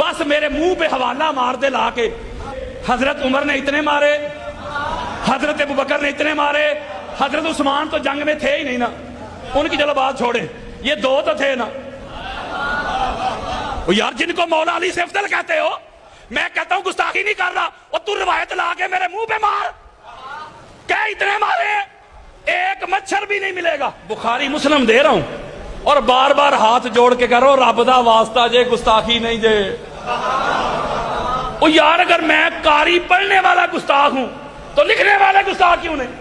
بس میرے منہ پہ حوالہ مار دے لا کے، حضرت عمر نے اتنے مارے، حضرت ابوبکر نے اتنے مارے، حضرت عثمان تو جنگ میں تھے ہی نہیں نا، ان کی چلو بات چھوڑے، یہ دو تو تھے نا۔ یار جن کو مولا علی سے افضل کہتے ہو، میں کہتا ہوں گستاخی نہیں کر رہا، اور تو روایت لا کے میرے منہ پہ مار، کہ اتنے مارے ایک مچھر بھی نہیں ملے گا۔ بخاری مسلم دے رہا ہوں، اور بار بار ہاتھ جوڑ کے کرو رب دا واسطہ جے گستاخی نہیں جے۔ او یار اگر میں قاری پڑھنے والا گستاخ ہوں تو لکھنے والے گستاخ کیوں نہیں؟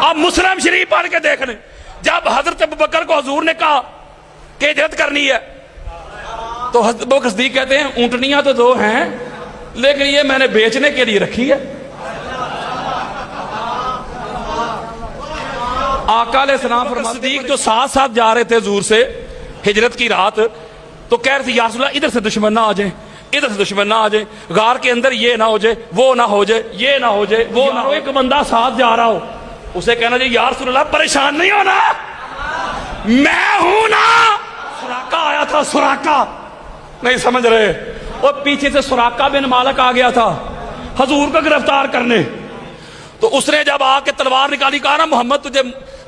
اب مسلم شریف پڑھ کے دیکھ لیں، جب حضرت ابوبکر کو حضور نے کہا کہ ہجرت کرنی ہے تو حضرت ابوبکر صدیق کہتے ہیں اونٹنیاں تو دو ہیں لیکن یہ میں نے بیچنے کے لیے رکھی ہے۔ آقا علیہ السلام فرماتے صدیق جو ساتھ ساتھ جا رہے تھے حضور سے ہجرت کی رات، تو کہہ رہے تھے یا رسول اللہ ادھر سے دشمن نہ آ جائیں، ادھر سے دشمن نہ آ جائیں، غار کے اندر یہ نہ ہو جائے، وہ نہ ہو جائے، یہ نہ ہو جائے، وہ نہ ہو۔ ایک بندہ ساتھ جا رہا ہو، اسے کہنا جی یا رسول اللہ پریشان نہیں ہونا، میں ہوں نا۔ سراقہ آیا تھا، سراقہ نہیں سمجھ رہے، اور پیچھے سے سراقہ بن مالک آ گیا تھا حضور کو گرفتار کرنے، تو اس نے جب آ کے تلوار نکالی، کہا نا محمد تجھے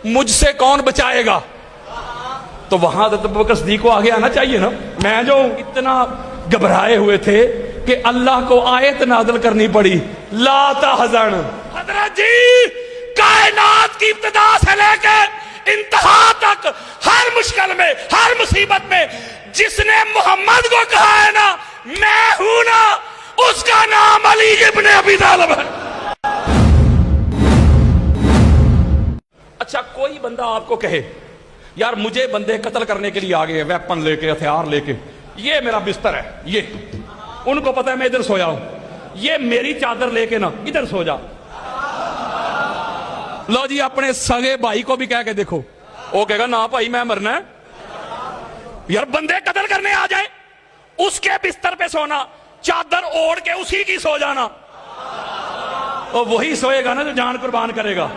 مجھ سے کون بچائے گا، تو وہاں حضرت ابوبکر صدیق کو آگے آنا چاہیے نا۔ میں جو اتنا گھبرائے ہوئے تھے کہ اللہ کو آیت نازل کرنی پڑی، لا تحزن۔ حضرت جی کائنات کی ابتدا سے لے کے انتہا تک ہر مشکل میں، ہر مصیبت میں جس نے محمد کو کہا ہے نا میں ہوں نا، اس کا نام علی ابن ابی طالب ہے۔ اچھا کوئی بندہ آپ کو کہے یار مجھے بندے قتل کرنے کے لیے آگے ویپن لے کے، ہتھیار لے کے، یہ میرا بستر ہے، یہ ان کو پتا ہے میں ادھر سویا ہوں، یہ میری چادر لے کے نا ادھر سو جا۔ لو جی اپنے سگے بھائی کو بھی کہہ کے دیکھو، وہ کہے گا نا بھائی میں مرنا ہے۔ یار بندے قتل کرنے آ جائے، اس کے بستر پہ سونا، چادر اوڑھ کے اسی کی سو جانا، اور وہی سوئے گا نا جو جان قربان کرے گا۔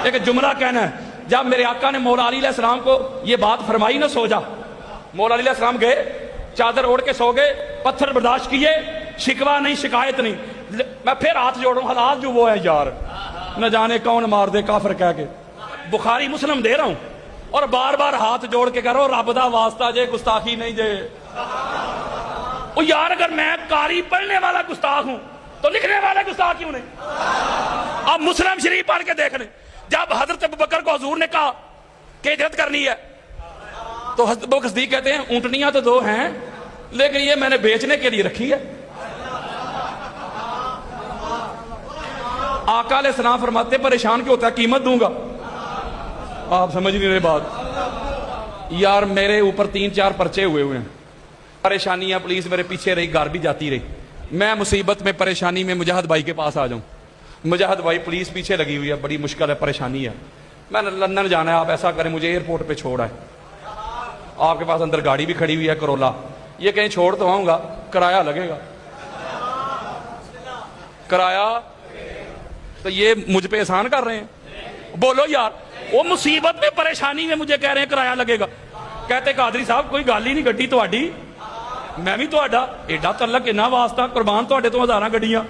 ایک جملہ کہنا ہے، جب میرے آقا نے مولا علی علیہ السلام کو یہ بات فرمائی نا سو جا، مولا علی علیہ السلام گئے، چادر اوڑھ کے سو گئے، پتھر برداشت کیے، شکوہ نہیں شکایت نہیں۔ میں پھر ہاتھ جوڑوں، حالات جو وہ ہے یار نہ جانے کون مار دے کافر کہہ کے۔ بخاری مسلم دے رہا ہوں، اور بار بار ہاتھ جوڑ کے کرو رب دا واسطہ جے گستاخی نہیں جے۔ او یار اگر میں قاری پڑھنے والا گستاخ ہوں تو لکھنے والے گستاخ کیوں نہیں؟ اب مسلم شریف پڑھ کے دیکھ لیں، جب حضرت ابوبکر کو حضور نے کہا کہ ہجرت کرنی ہے تو حضرت ابوبکر صدیق کہتے ہیں اونٹنیاں تو دو ہیں لیکن یہ میں نے بیچنے کے لیے رکھی ہے۔ آقا علیہ السلام فرماتے پریشان کیوں ہوتا ہے، قیمت دوں گا۔ آپ سمجھ نہیں رہے بات۔ یار میرے اوپر 3-4 پرچے ہوئے ہیں، پریشانیاں پولیس میرے پیچھے رہی، گھر بھی جاتی رہی، میں مصیبت میں پریشانی میں مجاہد بھائی کے پاس آ جاؤں، مجاہد بھائی پولیس پیچھے لگی ہوئی ہے، بڑی مشکل ہے، پریشانی ہے، میں نے لندن جانا ہے، آپ ایسا کریں مجھے ایئرپورٹ پہ چھوڑا ہے، آپ کے پاس اندر گاڑی بھی کھڑی ہوئی ہے کرولا، یہ کہیں چھوڑ تو آؤں گا، کرایہ لگے گا، کرایہ تو یہ مجھ پہ احسان کر رہے ہیں؟ بولو یار، وہ مصیبت میں پریشانی میں مجھے کہہ رہے ہیں کرایہ لگے گا۔ کہتے قادری صاحب کوئی گل ہی نہیں گڈی تہاڈی، میں بھی تہاڈا، ایڈا تعلق اینا واسطہ، قربان تہاڈے تو ہزاراں گڈیاں،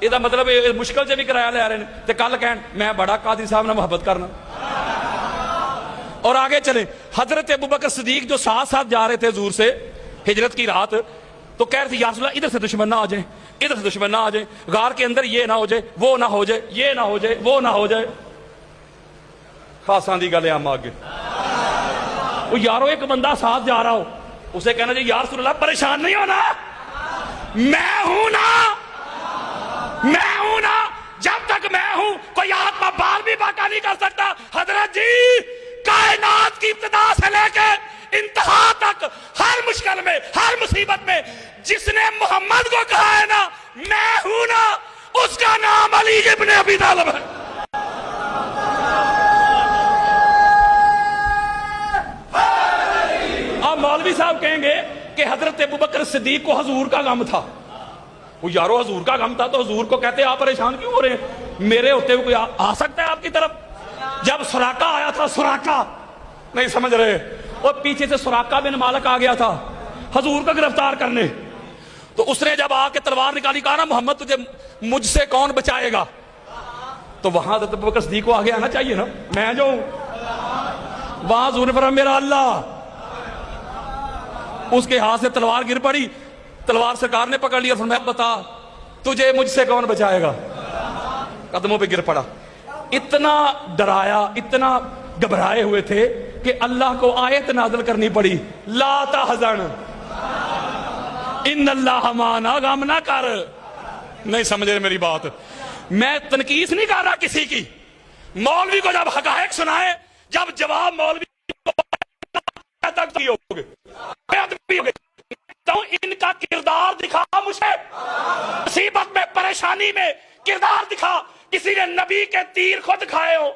یہ مطلب مشکل سے بھی کرایہ لے رہے ہیں، تے کل کہن میں بڑا قادری صاحب نے محبت کرنا۔ اور آگے چلیں، حضرت ابوبکر صدیق جو ساتھ ساتھ جا رہے تھے حضور سے ہجرت کی رات، تو کہہ رہے تھے یا رسول اللہ ادھر سے دشمن نہ آ جائیں، ادھر سے دشمن نہ آ جائیں، غار کے اندر یہ نہ ہو جائے، وہ نہ ہو جائے، یہ نہ ہو جائے، وہ نہ ہو جائے۔ خاصاں دی گل ہے ہم آگے، وہ یارو ایک بندہ ساتھ جا رہا ہو، اسے کہنا جی یا رسول اللہ پریشان نہیں ہونا، میں ہوں نا، میں ہوں نا، جب تک میں ہوں کوئی آتما بال بھی باقا نہیں کر سکتا۔ حضرت جی کائنات کی ابتدا سے لے کے انتہا تک ہر مشکل میں، ہر مصیبت میں جس نے محمد کو کہا ہے نا میں ہوں نا، اس کا نام علی ابن ابی طالب ہے۔ اب مولوی صاحب کہیں گے کہ حضرت ابوبکر صدیق کو حضور کا غم تھا، وہ یارو حضور کا غم تھا تو حضور کو کہتے آپ پریشان کیوں ہو رہے ہیں، میرے ہوتے ہوئے کوئی آ سکتا ہے آپ کی طرف؟ جب سراقہ آیا تھا، سراقہ نہیں سمجھ رہے، اور پیچھے سے سراقہ بن مالک آ گیا تھا حضور کو گرفتار کرنے، تو اس نے جب آ کے تلوار نکالی کہا نا محمد تجھے مجھ سے کون بچائے گا, تو وہاں حضرت ابوبکر صدیق کو آگے آنا چاہیے نا, میں جو وہاں حضور نے فرمایا میرا اللہ. اس کے ہاتھ سے تلوار گر پڑی, تلوار سرکار نے پکڑ لی اور فرمایا بتا تجھے مجھ سے کون بچائے گا, قدموں پہ گر پڑا. اتنا ڈرایا, اتنا گھبرائے ہوئے تھے کہ اللہ کو آیت نازل کرنی پڑی, لا تحزن ان اللہ معنا, غم نہ کر. نہیں سمجھے میری بات, میں تنقید نہیں کر رہا کسی کی. مولوی کو جب حقائق سنائے, جب جواب مولوی تک ہوگے تو ان کا کردار دکھا, مجھے مصیبت میں پریشانی میں کردار دکھا. کسی نے نبی کے تیر خود کھائے ہو.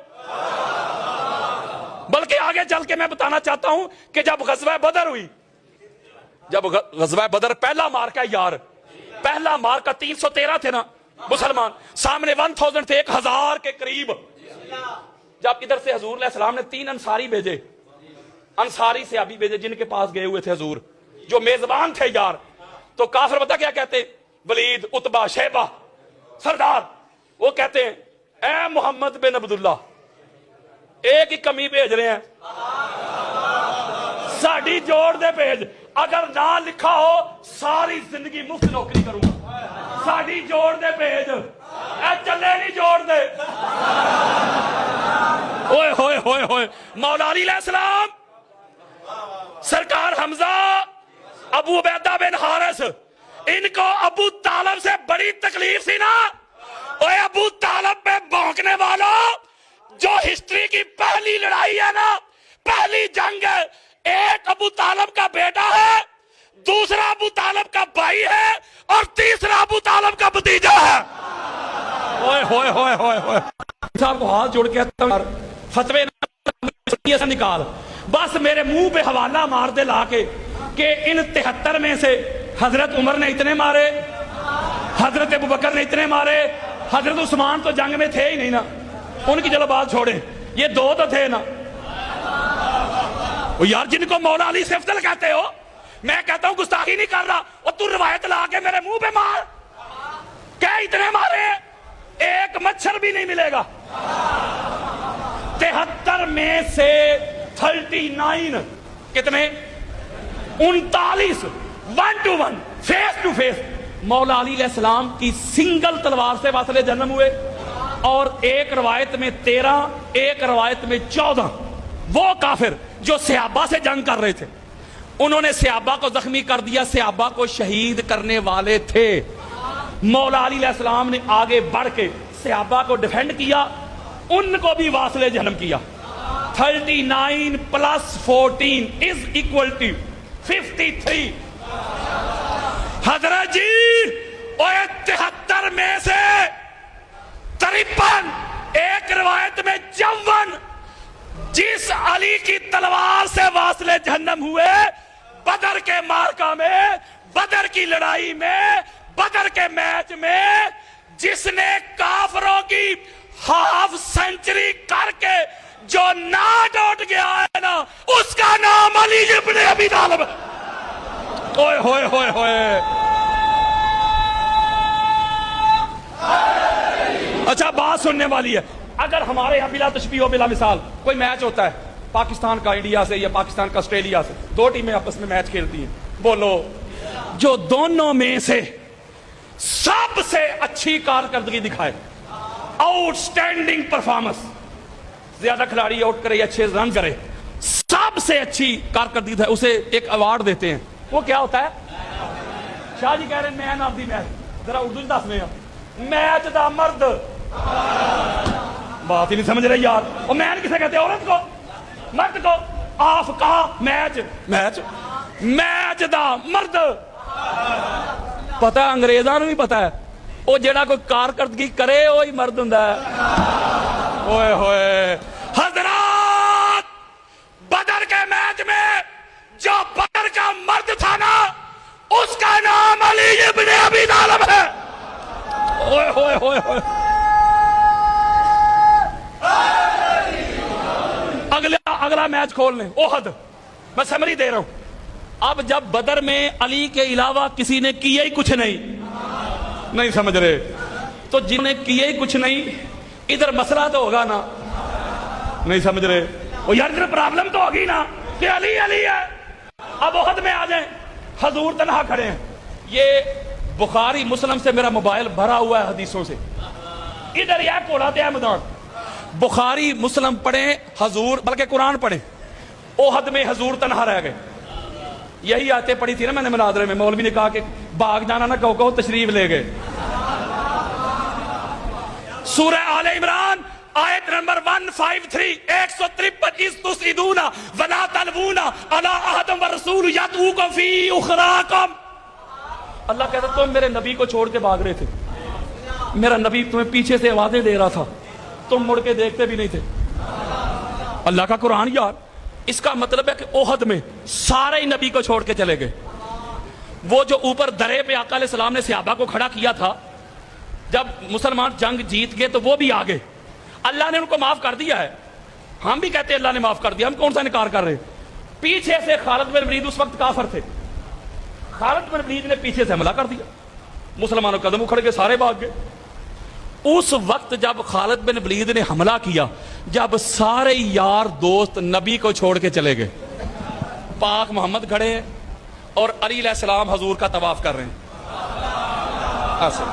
بلکہ آگے چل کے میں بتانا چاہتا ہوں کہ جب غزوہ بدر ہوئی, جب غزوہ بدر پہلا مارکا یار, پہلا مارکا 313 تھے نا مسلمان, سامنے 1000 تھے, 1000 کے قریب. جب ادھر سے حضور علیہ السلام نے 3 انصاری بھیجے, انصاری صحابی بھیجے جن کے پاس گئے ہوئے تھے حضور, جو میزبان تھے یار, تو کافر بتا کیا کہتے, ولید, عتبہ, شیبہ سردار, وہ کہتے ہیں اے محمد بن عبداللہ ایک ہی کمی بھیج رہے ہیں, ساڑی جوڑ دے بھیج, اگر نہ لکھا ہو ساری زندگی مفت نوکری کروں گا, ساڑی جوڑ دے بھیج, اے چلے نہیں جوڑ دے. اوئے ہوئے ہوئے ہوئے, مولا علی علیہ السلام, سرکار حمزہ, ابو عبیدہ بن حارث, ان کو ابو طالب سے بڑی تکلیف سی نا. اوے ابو طالب پہ بھونکنے والوں, جو ہسٹری کی پہلی لڑائی ہے نا, پہلی جنگ ہے, ایک ابو طالب کا بیٹا ہے, دوسرا ابو طالب کا بھائی ہے, اور تیسرا ابو طالب کا بھتیجا ہے. اوئے ہوئے ہوئے ہوئے ہوئے, صاحب کو ہاتھ جوڑ کے فتوے نکال, بس میرے منہ پہ حوالہ مار دے لا کے کہ ان 73 میں سے حضرت عمر نے اتنے مارے, حضرت ابوبکر نے اتنے مارے, حضرت عثمان تو جنگ میں تھے ہی نہیں نا, ان کی چلو بات چھوڑیں, یہ 2 تو تھے نا. یار جن کو مولا علی سے افضل کہتے ہو, میں کہتا ہوں گستاخی نہیں کر رہا, اور تو روایت لا کے میرے منہ پہ مار, کیا اتنے مارے, ایک مچھر بھی نہیں ملے گا. 73 میں سے 39 کتنے, 39 1 to 1 فیس ٹو فیس مولا علی علیہ السلام کی سنگل تلوار سے واصل جنم ہوئے, اور ایک روایت میں 13, ایک روایت میں 14. وہ کافر جو صحابہ سے جنگ کر رہے تھے, انہوں نے صحابہ کو زخمی کر دیا, صحابہ کو شہید کرنے والے تھے. مولا علی علیہ السلام نے آگے بڑھ کے صحابہ کو ڈیفینڈ کیا, ان کو بھی واصل جہنم کیا. 39 + 14 = 53. حضرت جی 73 میں سے 53, ایک روایت میں 54 جس علی کی تلوار سے واصل جہنم ہوئے بدر کے مارکا میں, بدر کی لڑائی میں, بدر کے میچ میں, جس نے کافروں کی ہاف سینچری کر کے جو ناٹ اٹھ گیا ہے نا, اس کا نام علی ابن ابی طالب. اوئے ہوئے ہوئے ہوئے. اچھا بات سننے والی ہے, اگر ہمارے یہاں بلا تشبیہ و بلا مثال کوئی میچ ہوتا ہے, پاکستان کا انڈیا سے یا پاکستان کا آسٹریلیا سے, 2 ٹیمیں آپس میں میچ کھیلتی ہیں, بولو جو دونوں میں سے سب سے اچھی کارکردگی دکھائے, آؤٹ سٹینڈنگ پرفارمنس, زیادہ کھلاڑی آؤٹ کرے یا اچھے رن کرے, سب سے اچھی کارکردگی ہے, اسے ایک ایوارڈ دیتے ہیں. وہ کیا ہوتا ہے؟ شاہ جی کہہ رہے ہیں مین آف دی میچ, ذرا اردو دس میں, میچ دا مرد. بات ہی نہیں سمجھ رہے یار. اور مین کسے کہتے ہیں؟ عورت کو, مرد کو. آف کہا میچ, میچ میچ دا مرد. پتا انگریزاں بھی پتا ہے, وہ جڑا کوئی کارکردگی کرے وہی مرد ہوندا ہے. اوئے ہوئے حضرات, بدر کے میچ میں جو بدر کا مرد تھا نا, اس کا نام علی ابن ابی طالب ہے. اوئے ہوئے ہوئے ہوئے. اگلا میچ کھول لیں, احد, میں سمری دے رہا ہوں. اب جب بدر میں علی کے علاوہ کسی نے کیا ہی کچھ نہیں سمجھ رہے، تو جنہوں نے کیا ہی کچھ نہیں، ادھر مسئلہ تو ہوگا نا، نہیں سمجھ رہے، وہ یار ادھر پرابلم تو ہوگی نا کہ علی علی ہے۔ اب احد میں آ جائیں، حضور تنہا کھڑے ہیں، یہ بخاری مسلم سے میرا موبائل بھرا ہوا ہے حدیثوں سے، ادھر یہ کوڑا دیا میدان، بخاری مسلم پڑھیں حضور، بلکہ قرآن پڑھیں، احد میں حضور تنہا رہ گئے۔ یہی آیتیں پڑھی تھی نا میں نے مناظرے میں، مولوی نے کہا کہ باغ جانا نہ کہو تشریف لے گئے۔ سورہ آل عمران آیت نمبر 153 153 اس تسعدون ولا تلوون علی احد والرسول یدعوکم فی اخراکم۔ اللہ کہتا تم میرے نبی کو چھوڑ کے بھاگ رہے تھے، میرا نبی تمہیں پیچھے سے آوازیں دے رہا تھا، تم مڑ کے دیکھتے بھی نہیں تھے۔ اللہ کا قرآن یار، اس کا مطلب ہے کہ احد میں سارے نبی کو چھوڑ کے چلے گئے۔ وہ جو اوپر درے پہ آقا علیہ السلام نے صحابہ کو کھڑا کیا تھا، جب مسلمان جنگ جیت گئے تو وہ بھی آگے، اللہ نے ان کو معاف کر دیا ہے، ہم بھی کہتے ہیں اللہ نے معاف کر دیا، ہم کون سا انکار کر رہے ہیں۔ پیچھے سے خالد بن ولید اس وقت کافر تھے، خالد بن ولید نے پیچھے سے حملہ کر دیا، مسلمانوں قدم اکھڑ کے سارے بھاگ گئے۔ اس وقت جب خالد بن ولید نے حملہ کیا، جب سارے یار دوست نبی کو چھوڑ کے چلے گئے، پاک محمد کھڑے ہیں اور علی علیہ السلام حضور کا طواف کر رہے ہیں، ایسے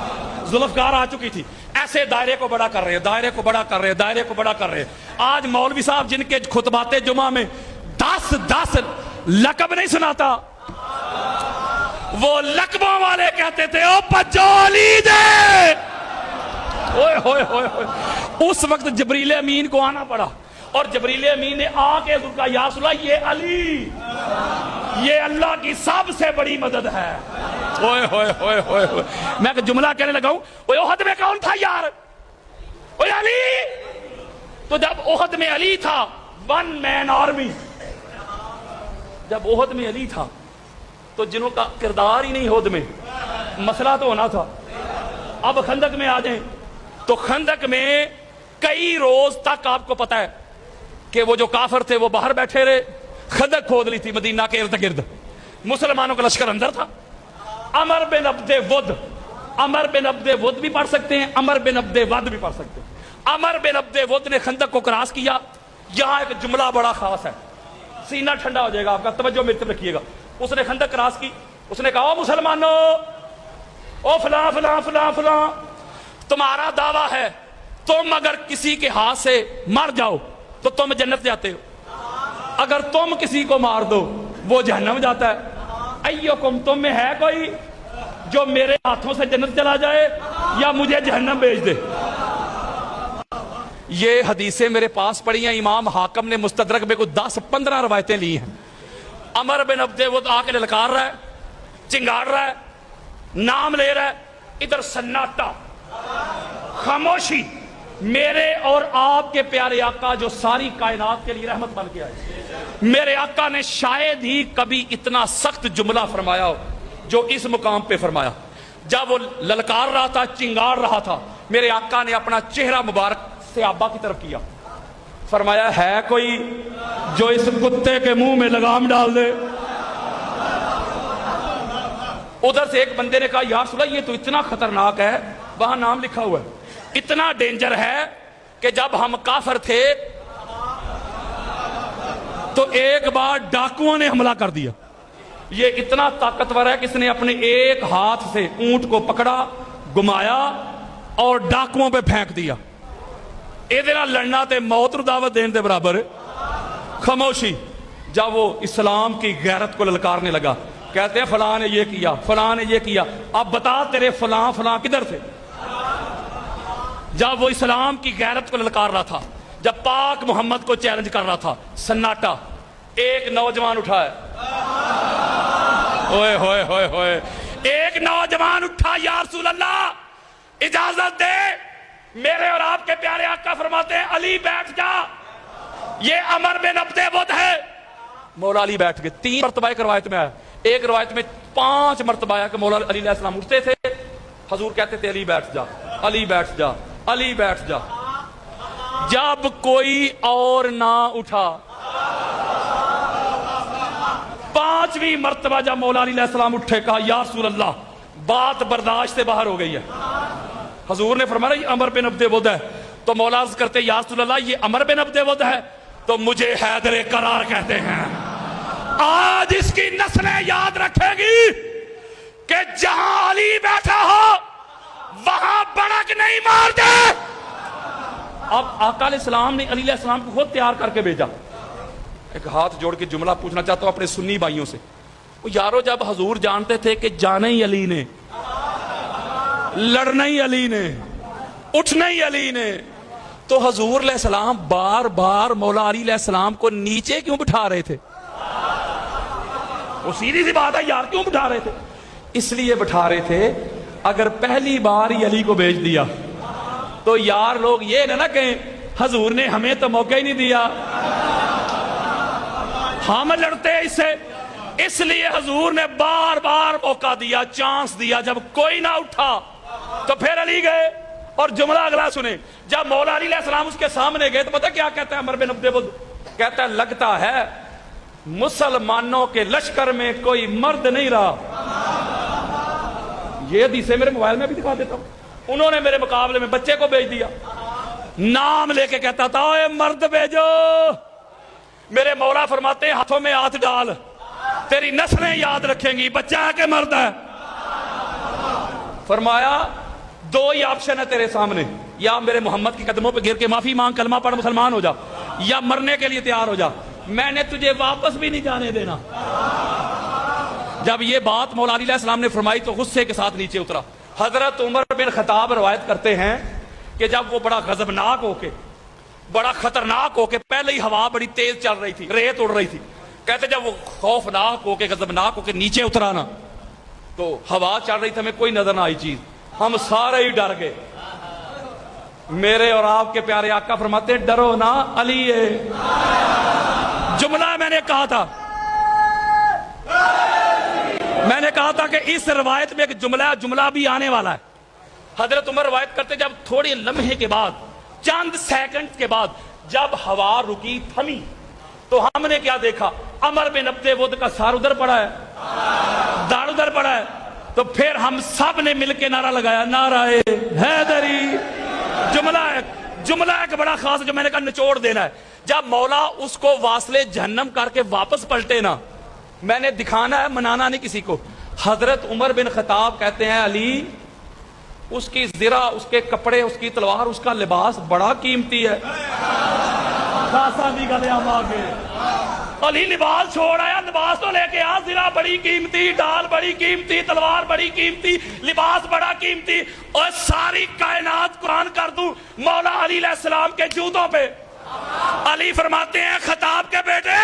ذوالفقار آ چکی تھی، ایسے دائرے کو بڑا کر رہے ہیں، دائرے کو بڑا کر رہے ہیں، دائرے کو بڑا کر رہے ہیں۔ آج مولوی صاحب جن کے خطبات جمعہ میں 10 لقب نہیں سناتا، وہ لقبوں والے کہتے تھے او پجو علی دے، اوئے ہوئے ہوئے ہوئے۔ اس وقت جبریل امین کو آنا پڑا، اور جبریل امین نے آ کے حضور کا یا رسول اللہ یہ علی، یہ اللہ کی سب سے بڑی مدد ہے۔ اوئے ہوئے ہوئے ہوئے ہوئے، میں ایک جملہ کہنے لگا ہوں، اوئے احد میں کون تھا یار؟ اوئے علی۔ تو جب احد میں علی تھا، 1 مین آرمی، جب احد میں علی تھا تو جنہوں کا کردار ہی نہیں احد میں، مسئلہ تو ہونا تھا۔ اب خندق میں آ جائیں تو خندق میں کئی روز تک آپ کو پتا ہے کہ وہ جو کافر تھے وہ باہر بیٹھے رہے، خندق کھود لی تھی مدینہ کے ارد گرد، مسلمانوں کا لشکر اندر تھا۔ عمر بن عبد with, Umar bin Abdul with بھی پڑھ سکتے ہیں، عمر بن عبد ود بھی پڑھ سکتے ہیں۔ عمر بن عبد ود نے خندق کو کراس کیا۔ یہاں ایک جملہ بڑا خاص ہے، سینہ ٹھنڈا ہو جائے گا آپ کا، توجہ میری طرف رکھیے گا۔ اس نے خندق کراس کی، اس نے کہا او مسلمانوں، او فلاں فلاں فلاں فلاں، تمہارا دعویٰ ہے تم اگر کسی کے ہاتھ سے مر جاؤ تو تم جنت جاتے ہو، اگر تم کسی کو مار دو وہ جہنم جاتا ہے۔ ایوکم، تم میں ہے کوئی جو میرے ہاتھوں سے جنت چلا جائے یا مجھے جہنم بھیج دے؟ یہ حدیثیں میرے پاس پڑھی ہیں، امام حاکم نے مستدرک میں کوئی 10-15 روایتیں لی ہیں۔ عمر بن عبد ود آ کے للکار رہا ہے، چنگاڑ رہا ہے، نام لے رہا ہے، ادھر سناٹا، خاموشی۔ میرے اور آپ کے پیارے آقا جو ساری کائنات کے لیے رحمت بن کے آئے، میرے آقا نے شاید ہی کبھی اتنا سخت جملہ فرمایا ہو جو اس مقام پہ فرمایا۔ جب وہ للکار رہا تھا، چنگاڑ رہا تھا، میرے آقا نے اپنا چہرہ مبارک صحابہ کی طرف کیا، فرمایا ہے کوئی جو اس کتے کے منہ میں لگام ڈال دے؟ ادھر سے ایک بندے نے کہا یا رسول اللہ یہ تو اتنا خطرناک ہے، وہاں نام لکھا ہوا ہے، اتنا ڈینجر ہے کہ جب ہم کافر تھے تو ایک بار ڈاکوؤں نے حملہ کر دیا، یہ اتنا طاقتور ہے کہ اس نے اپنے ایک ہاتھ سے اونٹ کو پکڑا، گھمایا اور ڈاکوؤں پہ پھینک دیا۔ ادھر لڑنا تے موت رو دعوت دین دے برابر۔ خاموشی۔ جب وہ اسلام کی غیرت کو للکارنے لگا، کہتے ہیں فلاں نے یہ کیا، فلاں نے یہ کیا، اب بتا تیرے فلاں فلاں کدھر تھے؟ جب وہ اسلام کی غیرت کو للکار رہا تھا، جب پاک محمد کو چیلنج کر رہا تھا، سناٹا، ایک نوجوان اٹھا ہے، اوئے ہوئے ہوئے ہوئے، ایک نوجوان اٹھا، یا رسول اللہ اجازت دے، میرے اور آپ کے پیارے آقا فرماتے ہیں علی بیٹھ جا، یہ عمر بن عبد ود ہے۔ مولا علی بیٹھ گئے۔ 3 مرتبہ ایک روایت میں آیا، ایک روایت میں 5 مرتبہ آیا کہ مولا علی علیہ السلام اٹھتے تھے، حضور کہتے تھے علی بیٹھ جا، علی بیٹھ جا، علی بیٹھ جا۔ جب کوئی اور نہ اٹھا، 5 5ویں مرتبہ جب مولا علی علیہ السلام اٹھے کہا یا رسول اللہ بات برداشت سے باہر ہو گئی ہے. حضور نے فرمایا یہ عمر بن عبد ود ہے. تو مولا عرض کرتے یا رسول اللہ یہ عمر بن عبد ود ہے تو مجھے حیدر کرار کہتے ہیں. آج اس کی نسلیں یاد رکھے گی کہ جہاں علی بیٹھا ہو وہاں بڑک نہیں مارتے. اب آقا علیہ السلام نے علی علیہ السلام کو خود تیار کر کے بھیجا. ایک ہاتھ جوڑ کے جملہ پوچھنا چاہتا ہوں اپنے سنی بھائیوں سے. وہ یارو جب حضور جانتے تھے کہ جانا ہی علی نے, لڑنا ہی علی نے, اٹھنا ہی علی نے, تو حضور علیہ السلام بار بار مولا علی علیہ السلام کو نیچے کیوں بٹھا رہے تھے؟ وہ سیدھی سی بات ہے یار, کیوں بٹھا رہے تھے؟ اس لیے بٹھا رہے تھے اگر پہلی بار ہی علی کو بھیج دیا تو یار لوگ یہ نہ کہیں حضور نے ہمیں تو موقع ہی نہیں دیا, ہم لڑتے ہیں اس سے. اس لیے حضور نے بار بار موقع دیا, چانس دیا. جب کوئی نہ اٹھا تو پھر علی گئے. اور جملہ اگلا سنیں, جب مولا علی علیہ السلام اس کے سامنے گئے تو پتہ کیا کہتا ہے عمر بن عبد ود؟ کہتا ہے لگتا ہے مسلمانوں کے لشکر میں کوئی مرد نہیں رہا. یہ حدیثیں میرے موبائل میں بھی دکھا دیتا ہوں. انہوں نے میرے مقابلے میں بچے کو بھیج دیا, نام لے کے کہتا تھا اے مرد بھیجو. میرے مولا فرماتے ہیں ہاتھوں میں ہاتھ ڈال, تیری نسلیں یاد رکھیں گی بچہ ہے کہ مرد ہے. فرمایا دو ہی آپشن ہے تیرے سامنے, یا میرے محمد کے قدموں پہ گر کے معافی مانگ کلمہ پڑھ مسلمان ہو جا, یا مرنے کے لیے تیار ہو جا, میں نے تجھے واپس بھی نہیں جانے دینا. جب یہ بات مولا علی علیہ السلام نے فرمائی تو غصے کے ساتھ نیچے اترا. حضرت عمر بن خطاب روایت کرتے ہیں کہ جب وہ بڑا غضبناک ہو کے, بڑا خطرناک ہو کے, پہلے ہی ہوا بڑی تیز چل رہی تھی, ریت اڑ رہی تھی, کہتے جب وہ خوفناک ہو کے غضبناک ہو کے نیچے اترا نا تو ہوا چل رہی تھی, ہمیں کوئی نظر نہ آئی چیز, ہم سارے ہی ڈر گئے. میرے اور آپ کے پیارے آقا فرماتے ہیں ڈرو نا علی ہے. جملہ میں نے کہا تھا, میں نے کہا تھا کہ اس روایت میں ایک جملہ بھی آنے والا ہے. حضرت عمر روایت کرتے جب تھوڑے لمحے کے بعد, چند سیکنڈ کے بعد جب ہوا رکی تھمی تو ہم نے کیا دیکھا, عمر بن عبد ود کا سار ادھر پڑا ہے, داڑھ ادھر پڑا ہے. تو پھر ہم سب نے مل کے نعرہ لگایا نعرہ حیدری. جملہ ایک بڑا خاص جو میں نے کہا نچوڑ دینا ہے. جب مولا اس کو واصلے جہنم کر کے واپس پلٹے نا, میں نے دکھانا ہے, منانا نہیں کسی کو. حضرت عمر بن خطاب کہتے ہیں علی اس کی زرہ, اس کے کپڑے, اس کی تلوار, اس کا لباس بڑا قیمتی ہے. خاصا بھی گلے ہم آگے علی لباس چھوڑ آیا, لباس تو لے کے آ, زرہ بڑی قیمتی, ڈال بڑی قیمتی, تلوار بڑی قیمتی, لباس بڑا قیمتی, اور ساری کائنات قربان کر دوں مولا علی علیہ السلام کے جوتوں پہ. علی فرماتے ہیں خطاب کے بیٹے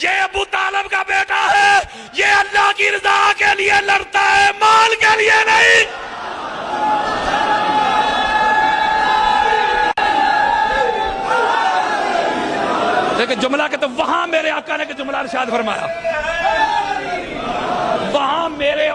یہ ابو طالب کا بیٹا ہے, یہ اللہ کی رضا کے لیے لڑتا ہے, مال کے لیے نہیں. لیکن جملہ کہ تو وہاں میرے آقا نے کہ جملہ ارشاد فرمایا, وہاں میرے